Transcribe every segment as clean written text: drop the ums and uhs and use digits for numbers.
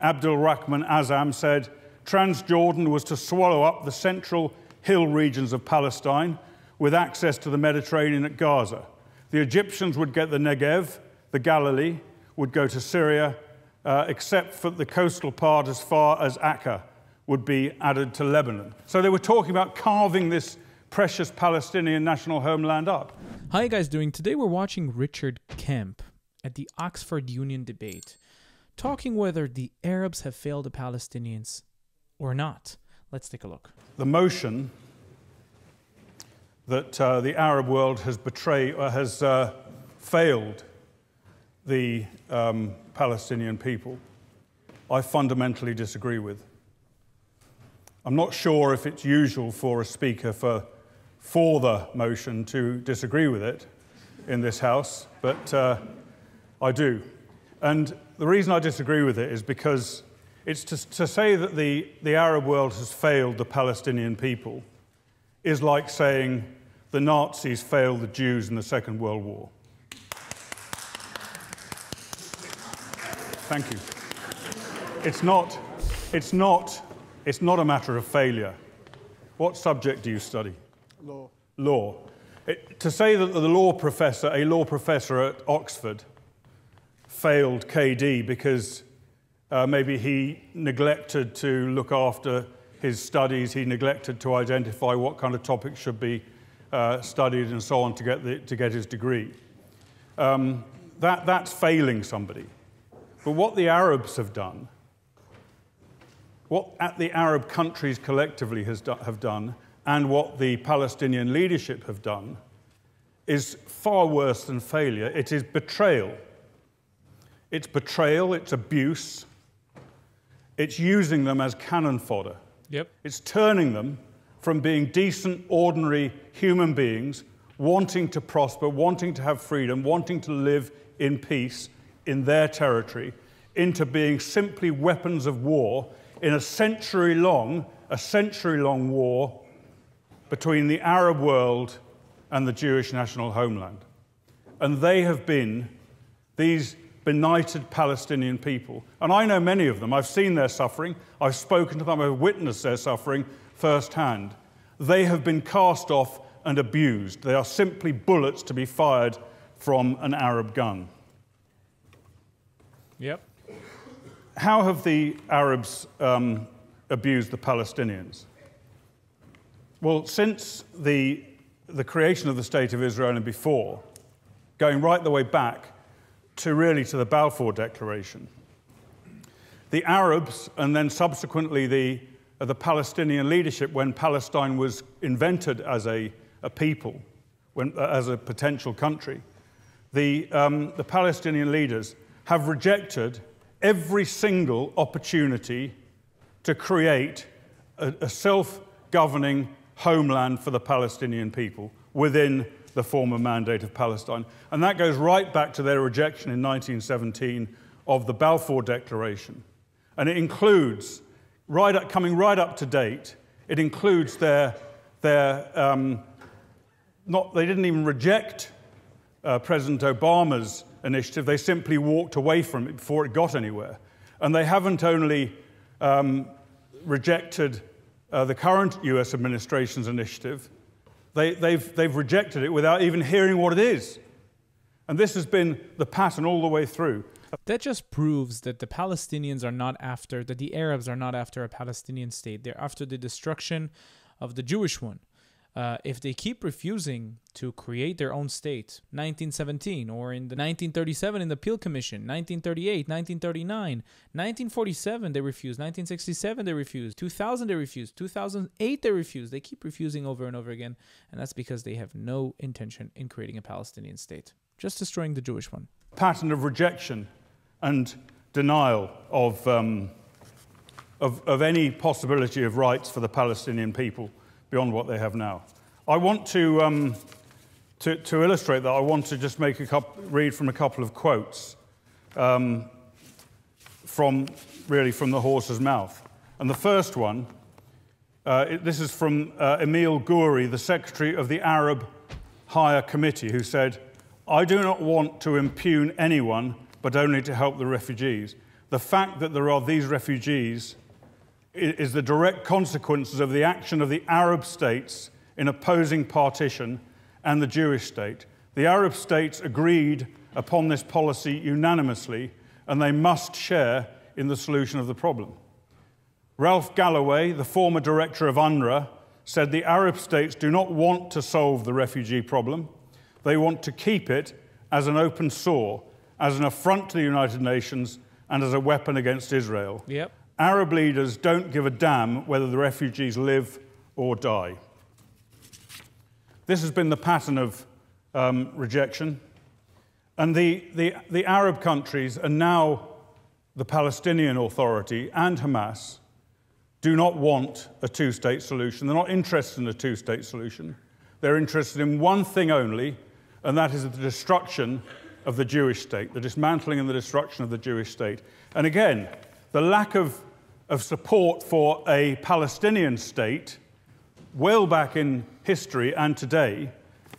Abdul Rahman Azam, said Transjordan was to swallow up the central hill regions of Palestine with access to the Mediterranean at Gaza. The Egyptians would get the Negev, the Galilee would go to Syria, except for the coastal part as far as Akka would be added to Lebanon. So they were talking about carving this precious Palestinian national homeland up. How are you guys doing? Today we're watching Richard Kemp at the Oxford Union debate, talking whether the Arabs have failed the Palestinians or not. Let's take a look. The motion that the Arab world has failed the Palestinian people, I fundamentally disagree with. I'm not sure if it's usual for a speaker for the motion to disagree with it in this House, but I do. And the reason I disagree with it is because it's to say that the Arab world has failed the Palestinian people is like saying the Nazis failed the Jews in the Second World War. Thank you. It's not a matter of failure. What subject do you study? Law. Law. To say that a law professor at Oxford failed KD because maybe he neglected to look after his studies, he neglected to identify what kind of topics should be studied and so on to get his degree. That's failing somebody. But what the Arabs have done, what the Arab countries collectively have done, and what the Palestinian leadership have done, is far worse than failure. It is betrayal. It's betrayal, it's abuse, it's using them as cannon fodder. Yep. It's turning them from being decent, ordinary human beings, wanting to prosper, wanting to have freedom, wanting to live in peace in their territory, into being simply weapons of war in a century-long war between the Arab world and the Jewish national homeland. And they have been these benighted Palestinian people. And I know many of them. I've seen their suffering. I've spoken to them. I've witnessed their suffering firsthand. They have been cast off and abused. They are simply bullets to be fired from an Arab gun. Yep. How have the Arabs abused the Palestinians? Well, since the creation of the State of Israel and before, going right the way back to the Balfour Declaration, the Arabs and then subsequently the Palestinian leadership, when Palestine was invented as a people, as a potential country, the Palestinian leaders have rejected every single opportunity to create a self-governing homeland for the Palestinian people within the former mandate of Palestine. And that goes right back to their rejection in 1917 of the Balfour Declaration. And it includes, coming right up to date, it includes they didn't even reject President Obama's initiative, they simply walked away from it before it got anywhere. And they haven't only rejected the current US administration's initiative, they've rejected it without even hearing what it is. And this has been the pattern all the way through. That just proves that the Palestinians are not after, that the Arabs are not after a Palestinian state. They're after the destruction of the Jewish one. If they keep refusing to create their own state, 1917, or in the 1937 in the Peel Commission, 1938, 1939, 1947 they refused, 1967 they refused, 2000 they refused, 2008 they refused. They keep refusing over and over again, and that's because they have no intention in creating a Palestinian state, just destroying the Jewish one. Pattern of rejection and denial of any possibility of rights for the Palestinian people beyond what they have now. I want to illustrate that, I want to just read from a couple of quotes from the horse's mouth. And the first one, this is from Emil Ghouri, the Secretary of the Arab Higher Committee, who said, "I do not want to impugn anyone, but only to help the refugees. the fact that there are these refugees is the direct consequences of the action of the Arab states in opposing partition and the Jewish state. The Arab states agreed upon this policy unanimously, and they must share in the solution of the problem. Ralph Galloway, the former director of UNRWA, said the Arab states do not want to solve the refugee problem. They want to keep it as an open sore, as an affront to the United Nations, and as a weapon against Israel. Yep. Arab leaders don't give a damn whether the refugees live or die. This has been the pattern of rejection. And the Arab countries, and now the Palestinian Authority and Hamas, do not want a two-state solution. They're not interested in a two-state solution. They're interested in one thing only, and that is the destruction of the Jewish state, the dismantling and the destruction of the Jewish state. And again, the lack of support for a Palestinian state, well back in history and today,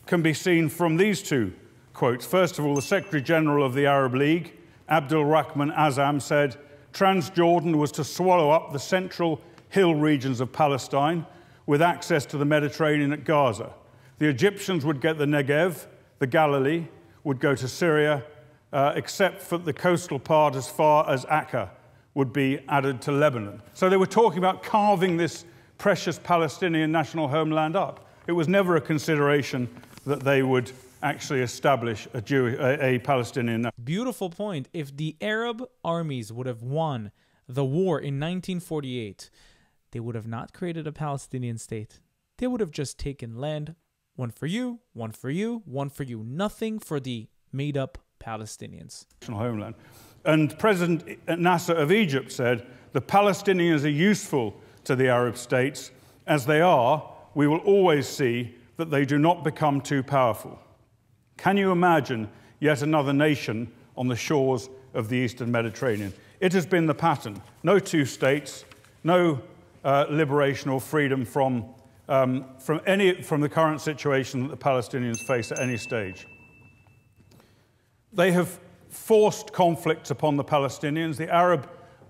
can be seen from these two quotes. First of all, the Secretary General of the Arab League, Abdul Rahman Azam, said, Transjordan was to swallow up the central hill regions of Palestine with access to the Mediterranean at Gaza. The Egyptians would get the Negev, the Galilee would go to Syria, except for the coastal part as far as Akka would be added to Lebanon. So they were talking about carving this precious Palestinian national homeland up. It was never a consideration that they would actually establish a Palestinian. Beautiful point. If the Arab armies would have won the war in 1948, they would have not created a Palestinian state. They would have just taken land, one for you, one for you, one for you. Nothing for the made-up Palestinians. Homeland. And President Nasser of Egypt said, the Palestinians are useful to the Arab states. As they are, we will always see that they do not become too powerful. Can you imagine yet another nation on the shores of the Eastern Mediterranean? It has been the pattern. No two states, no liberation or freedom from the current situation that the Palestinians face at any stage. They have forced conflicts upon the Palestinians. The Arab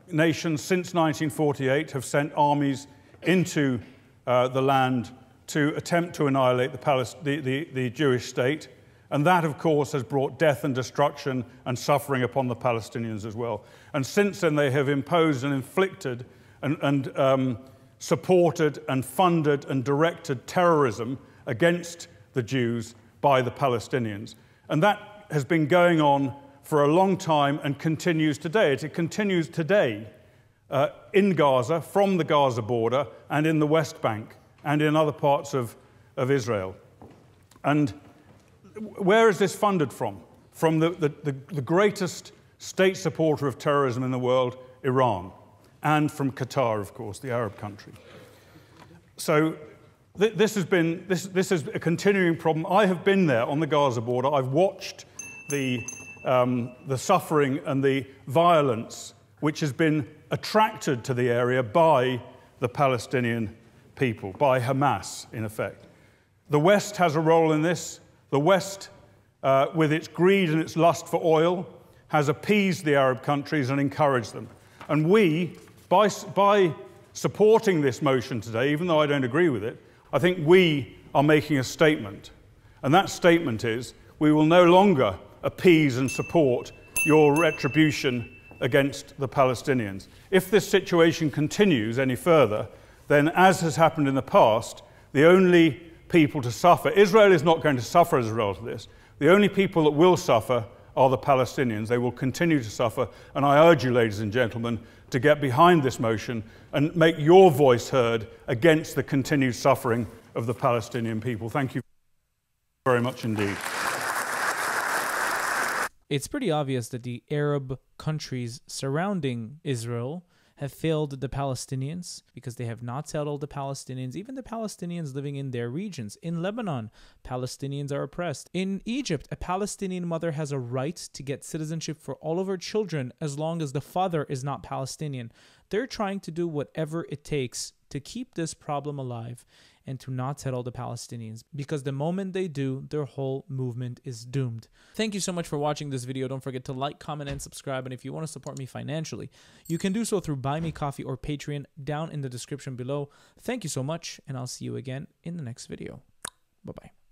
nations since 1948 have sent armies into the land to attempt to annihilate the Jewish state. And that, of course, has brought death and destruction and suffering upon the Palestinians as well. And since then, they have imposed and inflicted and supported and funded and directed terrorism against the Jews by the Palestinians. And that has been going on for a long time and continues today. It continues today in Gaza, from the Gaza border, and in the West Bank, and in other parts of Israel. And where is this funded from? From the greatest state supporter of terrorism in the world, Iran, and from Qatar, of course, the Arab country. So this is a continuing problem. I have been there on the Gaza border. I've watched the suffering and the violence which has been attracted to the area by the Palestinian people, by Hamas, in effect. The West has a role in this. The West, with its greed and its lust for oil, has appeased the Arab countries and encouraged them. And we, by supporting this motion today, even though I don't agree with it, I think we are making a statement. And that statement is, we will no longer appease and support your retribution against the Palestinians. If this situation continues any further, then, as has happened in the past, the only people to suffer, Israel is not going to suffer as a result of this. The only people that will suffer are the Palestinians. They will continue to suffer, and I urge you, ladies and gentlemen, to get behind this motion and make your voice heard against the continued suffering of the Palestinian people. Thank you very much indeed. It's pretty obvious that the Arab countries surrounding Israel have failed the Palestinians because they have not settled the Palestinians, even the Palestinians living in their regions. In Lebanon, Palestinians are oppressed. In Egypt, a Palestinian mother has a right to get citizenship for all of her children as long as the father is not Palestinian. They're trying to do whatever it takes to keep this problem alive. and to not settle the Palestinians, because the moment they do, their whole movement is doomed. Thank you so much for watching this video. Don't forget to like, comment, and subscribe. And if you want to support me financially, you can do so through Buy Me Coffee or Patreon down in the description below. Thank you so much, and I'll see you again in the next video. Bye-bye.